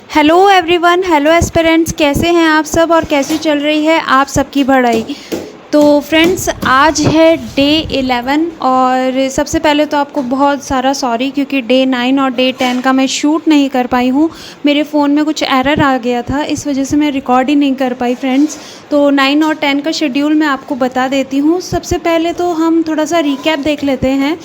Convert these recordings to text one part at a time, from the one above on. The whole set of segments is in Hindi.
हेलो एवरीवन, हेलो एस्पिरेंट्स, कैसे हैं आप सब और कैसी चल रही है आप सबकी पढ़ाई। तो फ्रेंड्स, आज है डे 11 और सबसे पहले तो आपको बहुत सारा सॉरी, क्योंकि डे 9 और डे 10 का मैं शूट नहीं कर पाई हूँ। मेरे फ़ोन में कुछ एरर आ गया था, इस वजह से मैं रिकॉर्ड ही नहीं कर पाई फ्रेंड्स। तो 9 और 10 का शेड्यूल मैं आपको बता देती हूँ। सबसे पहले तो हम थोड़ा सा रिकैप देख लेते हैं।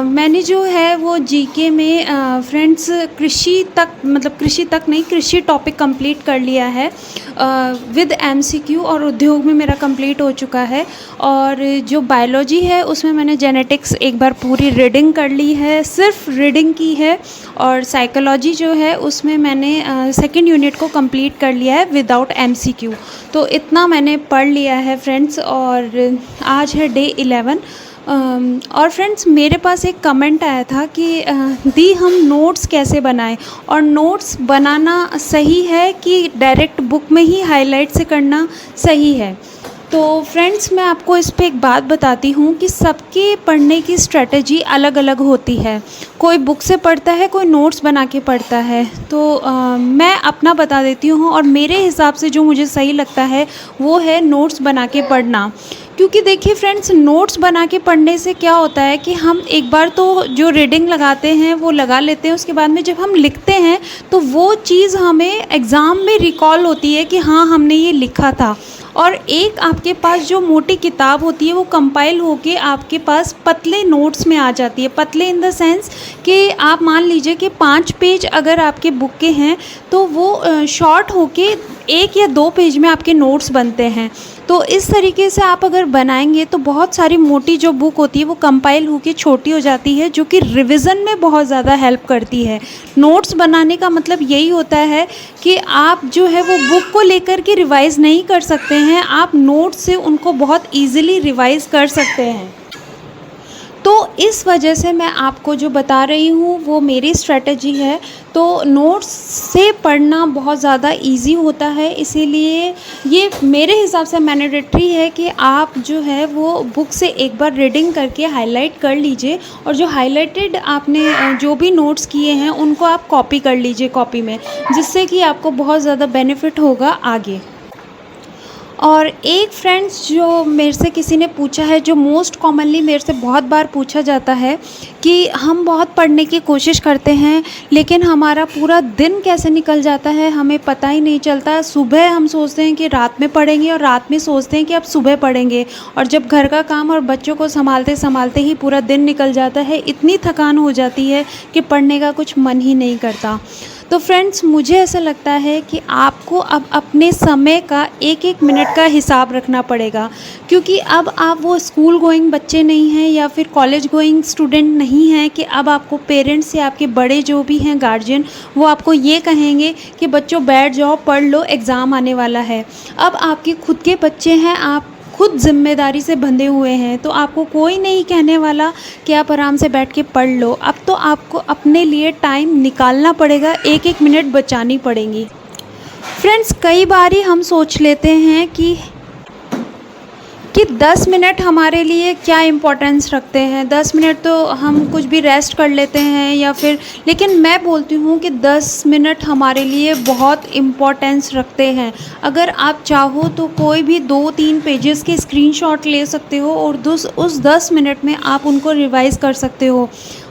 मैंने जो है वो जीके में फ्रेंड्स कृषि तक नहीं, कृषि टॉपिक कंप्लीट कर लिया है विद एमसीक्यू, और उद्योग में मेरा कंप्लीट हो चुका है। और जो बायोलॉजी है उसमें मैंने जेनेटिक्स एक बार पूरी रीडिंग कर ली है, सिर्फ रीडिंग की है। और साइकोलॉजी जो है उसमें मैंने सेकंड यूनिट को कंप्लीट कर लिया है विदाउट एमसीक्यू। तो इतना मैंने पढ़ लिया है फ्रेंड्स। और आज है डे 11। और फ्रेंड्स, मेरे पास एक कमेंट आया था कि दी हम नोट्स कैसे बनाएं, और नोट्स बनाना सही है कि डायरेक्ट बुक में ही हाईलाइट से करना सही है। तो फ्रेंड्स, मैं आपको इस पे एक बात बताती हूँ कि सबके पढ़ने की स्ट्रेटजी अलग अलग होती है। कोई बुक से पढ़ता है, कोई नोट्स बना के पढ़ता है। तो मैं अपना बता देती हूँ, और मेरे हिसाब से जो मुझे सही लगता है वो है नोट्स बना के पढ़ना। क्योंकि देखिए फ्रेंड्स, नोट्स बना के पढ़ने से क्या होता है कि हम एक बार तो जो रीडिंग लगाते हैं वो लगा लेते हैं, उसके बाद में जब हम लिखते हैं तो वो चीज़ हमें एग्ज़ाम में रिकॉल होती है कि हाँ, हमने ये लिखा था। और एक आपके पास जो मोटी किताब होती है वो कंपाइल होके आपके पास पतले नोट्स में आ जाती है। पतले इन द सेंस कि आप मान लीजिए कि 5 पेज अगर आपके बुक के हैं तो वो शॉर्ट होके 1 या 2 पेज में आपके नोट्स बनते हैं। तो इस तरीके से आप अगर बनाएंगे तो बहुत सारी मोटी जो बुक होती है वो कंपाइल होके छोटी हो जाती है, जो कि रिवीजन में बहुत ज़्यादा हेल्प करती है। नोट्स बनाने का मतलब यही होता है कि आप जो है वो बुक को लेकर के रिवाइज़ नहीं कर सकते हैं, आप नोट्स से उनको बहुत ईजिली रिवाइज़ कर सकते हैं। तो इस वजह से मैं आपको जो बता रही हूँ वो मेरी स्ट्रेटजी है। तो नोट्स से पढ़ना बहुत ज़्यादा इजी होता है, इसीलिए ये मेरे हिसाब से मैंडेटरी है कि आप जो है वो बुक से एक बार रीडिंग करके हाईलाइट कर लीजिए, और जो हाईलाइटेड आपने जो भी नोट्स किए हैं उनको आप कॉपी कर लीजिए कॉपी में, जिससे कि आपको बहुत ज़्यादा बेनिफिट होगा आगे। और एक फ्रेंड्स, जो मेरे से किसी ने पूछा है, जो मोस्ट कॉमनली मेरे से बहुत बार पूछा जाता है कि हम बहुत पढ़ने की कोशिश करते हैं लेकिन हमारा पूरा दिन कैसे निकल जाता है हमें पता ही नहीं चलता। सुबह हम सोचते हैं कि रात में पढ़ेंगे, और रात में सोचते हैं कि अब सुबह पढ़ेंगे, और जब घर का काम और बच्चों को संभालते संभालते ही पूरा दिन निकल जाता है। इतनी थकान हो जाती है कि पढ़ने का कुछ मन ही नहीं करता। तो फ्रेंड्स, मुझे ऐसा लगता है कि आपको अब अपने समय का एक एक मिनट का हिसाब रखना पड़ेगा, क्योंकि अब आप वो स्कूल गोइंग बच्चे नहीं हैं या फिर कॉलेज गोइंग स्टूडेंट नहीं हैं कि अब आपको पेरेंट्स या आपके बड़े जो भी हैं गार्जियन वो आपको ये कहेंगे कि बच्चों बैठ जाओ, पढ़ लो, एग्ज़ाम आने वाला है। अब आपके खुद के बच्चे हैं, आप खुद जिम्मेदारी से बंधे हुए हैं, तो आपको कोई नहीं कहने वाला कि आप आराम से बैठ के पढ़ लो। अब तो आपको अपने लिए टाइम निकालना पड़ेगा, एक एक मिनट बचानी पड़ेंगी। फ्रेंड्स, कई बार ही हम सोच लेते हैं कि 10 मिनट हमारे लिए क्या इम्पोर्टेंस रखते हैं, 10 मिनट तो हम कुछ भी रेस्ट कर लेते हैं या फिर, लेकिन मैं बोलती हूँ कि 10 मिनट हमारे लिए बहुत इम्पोर्टेंस रखते हैं। अगर आप चाहो तो कोई भी 2-3 पेजेस के स्क्रीनशॉट ले सकते हो और उस 10 मिनट में आप उनको रिवाइज़ कर सकते हो।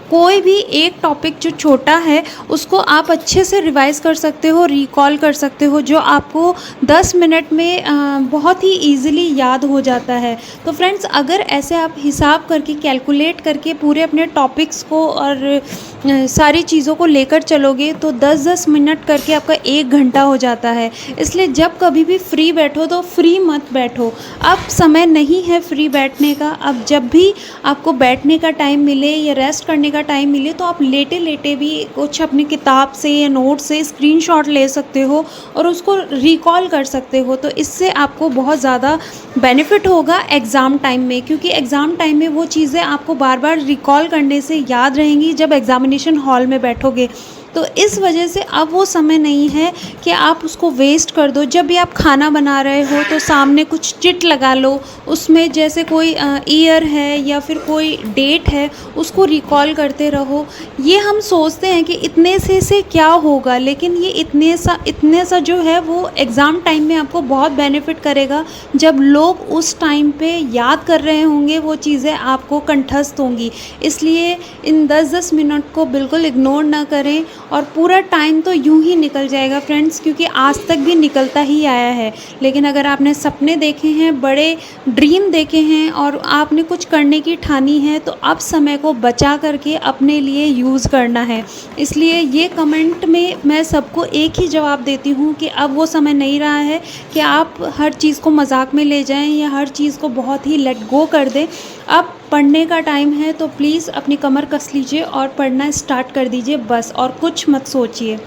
कोई भी एक टॉपिक जो छोटा है उसको आप अच्छे से रिवाइज़ कर सकते हो, रिकॉल कर सकते हो, जो आपको 10 मिनट में बहुत ही इजीली याद हो जाता है। तो फ्रेंड्स, अगर ऐसे आप हिसाब करके कैलकुलेट करके पूरे अपने टॉपिक्स को और सारी चीज़ों को लेकर चलोगे तो 10-10 मिनट करके आपका 1 घंटा हो जाता है। इसलिए जब कभी भी फ्री बैठो तो फ्री मत बैठो। अब समय नहीं है फ्री बैठने का। अब जब भी आपको बैठने का टाइम मिले या रेस्ट करने का टाइम मिले तो आप लेटे लेटे भी कुछ अपनी किताब से या नोट से स्क्रीनशॉट ले सकते हो और उसको रिकॉल कर सकते हो। तो इससे आपको बहुत ज़्यादा बेनिफिट होगा एग्ज़ाम टाइम में, क्योंकि एग्ज़ाम टाइम में वो चीज़ें आपको बार बार रिकॉल करने से याद रहेंगी जब एग्ज़ामिनेशन हॉल में बैठोगे। तो इस वजह से अब वो समय नहीं है कि आप उसको वेस्ट कर दो। जब भी आप खाना बना रहे हो तो सामने कुछ चिट लगा लो, उसमें जैसे कोई ईयर है या फिर कोई डेट है, उसको रिकॉल करते रहो। ये हम सोचते हैं कि इतने से क्या होगा, लेकिन ये इतने सा जो है वो एग्ज़ाम टाइम में आपको बहुत बेनिफिट करेगा। जब लोग उस टाइम पे याद कर रहे होंगे, वो चीज़ें आपको कंठस्थ होंगी। इसलिए इन 10-10 मिनट को बिल्कुल इग्नोर ना करें, और पूरा टाइम तो यूं ही निकल जाएगा फ्रेंड्स, क्योंकि आज तक भी निकलता ही आया है। लेकिन अगर आपने सपने देखे हैं, बड़े ड्रीम देखे हैं और आपने कुछ करने की ठानी है, तो अब समय को बचा करके अपने लिए यूज़ करना है। इसलिए ये कमेंट में मैं सबको एक ही जवाब देती हूँ कि अब वो समय नहीं रहा है कि आप हर चीज़ को मजाक में ले जाएं या हर चीज़ को बहुत ही लेट गो कर दें। अब पढ़ने का टाइम है, तो प्लीज़ अपनी कमर कस लीजिए और पढ़ना स्टार्ट कर दीजिए बस, और कुछ मत सोचिए।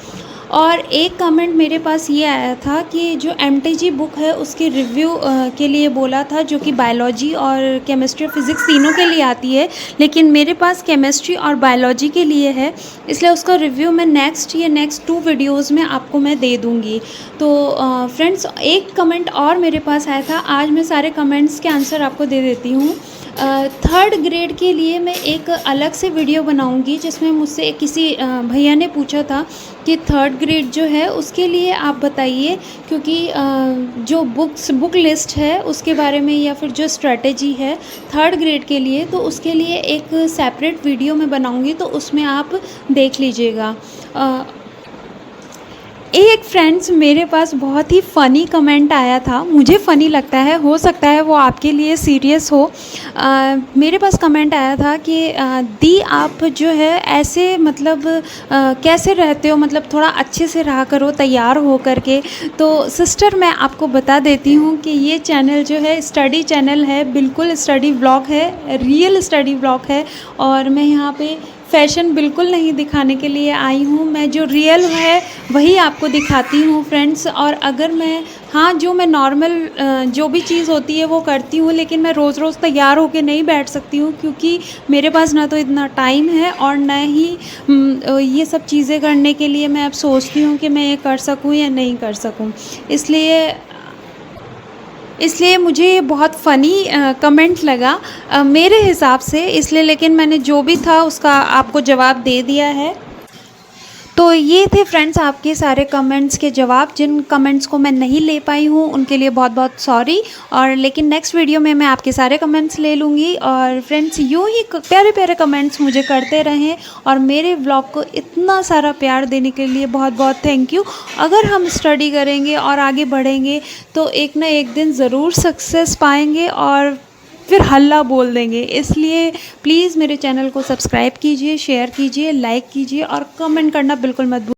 और एक कमेंट मेरे पास ये आया था कि जो एमटीजी बुक है उसके रिव्यू के लिए बोला था, जो कि बायोलॉजी और केमिस्ट्री और फिज़िक्स तीनों के लिए आती है, लेकिन मेरे पास केमिस्ट्री और बायोलॉजी के लिए है, इसलिए उसका रिव्यू मैं नेक्स्ट 2 वीडियोज़ में आपको मैं दे दूँगी। तो फ्रेंड्स, एक कमेंट और मेरे पास आया था, आज मैं सारे कमेंट्स के आंसर आपको दे देती हूँ। 3rd ग्रेड के लिए मैं एक अलग से वीडियो बनाऊंगी, जिसमें मुझसे किसी भैया ने पूछा था कि 3rd ग्रेड जो है उसके लिए आप बताइए, क्योंकि जो बुक लिस्ट है उसके बारे में, या फिर जो स्ट्रेटेजी है 3rd ग्रेड के लिए, तो उसके लिए एक सेपरेट वीडियो मैं बनाऊंगी, तो उसमें आप देख लीजिएगा। एक फ्रेंड्स, मेरे पास बहुत ही फ़नी कमेंट आया था, मुझे फ़नी लगता है, हो सकता है वो आपके लिए सीरियस हो। मेरे पास कमेंट आया था कि दी आप जो है ऐसे मतलब कैसे रहते हो, मतलब थोड़ा अच्छे से रहा करो तैयार हो करके। तो सिस्टर, मैं आपको बता देती हूँ कि ये चैनल जो है स्टडी चैनल है, बिल्कुल स्टडी व्लॉग है, रियल स्टडी व्लॉग है, और मैं यहाँ पे फ़ैशन बिल्कुल नहीं दिखाने के लिए आई हूँ। मैं जो रियल है वही आपको दिखाती हूँ फ्रेंड्स। और अगर मैं जो मैं नॉर्मल जो भी चीज़ होती है वो करती हूँ, लेकिन मैं रोज़ रोज़ तैयार होके नहीं बैठ सकती हूँ, क्योंकि मेरे पास ना तो इतना टाइम है और ना ही ये सब चीज़ें करने के लिए मैं अब सोचती हूँ कि मैं ये कर सकूँ या नहीं कर सकूँ। इसलिए मुझे ये बहुत फ़नी कमेंट लगा मेरे हिसाब से, इसलिए, लेकिन मैंने जो भी था उसका आपको जवाब दे दिया है। तो ये थे फ्रेंड्स आपके सारे कमेंट्स के जवाब। जिन कमेंट्स को मैं नहीं ले पाई हूँ उनके लिए बहुत बहुत सॉरी, और लेकिन नेक्स्ट वीडियो में मैं आपके सारे कमेंट्स ले लूँगी। और फ्रेंड्स, यूँ ही प्यारे प्यारे कमेंट्स मुझे करते रहें, और मेरे व्लॉग को इतना सारा प्यार देने के लिए बहुत बहुत थैंक यू। अगर हम स्टडी करेंगे और आगे बढ़ेंगे तो एक ना एक दिन ज़रूर सक्सेस पाएंगे और फिर हल्ला बोल देंगे। इसलिए प्लीज़ मेरे चैनल को सब्सक्राइब कीजिए, शेयर कीजिए, लाइक कीजिए और कमेंट करना बिल्कुल मत भूलिए।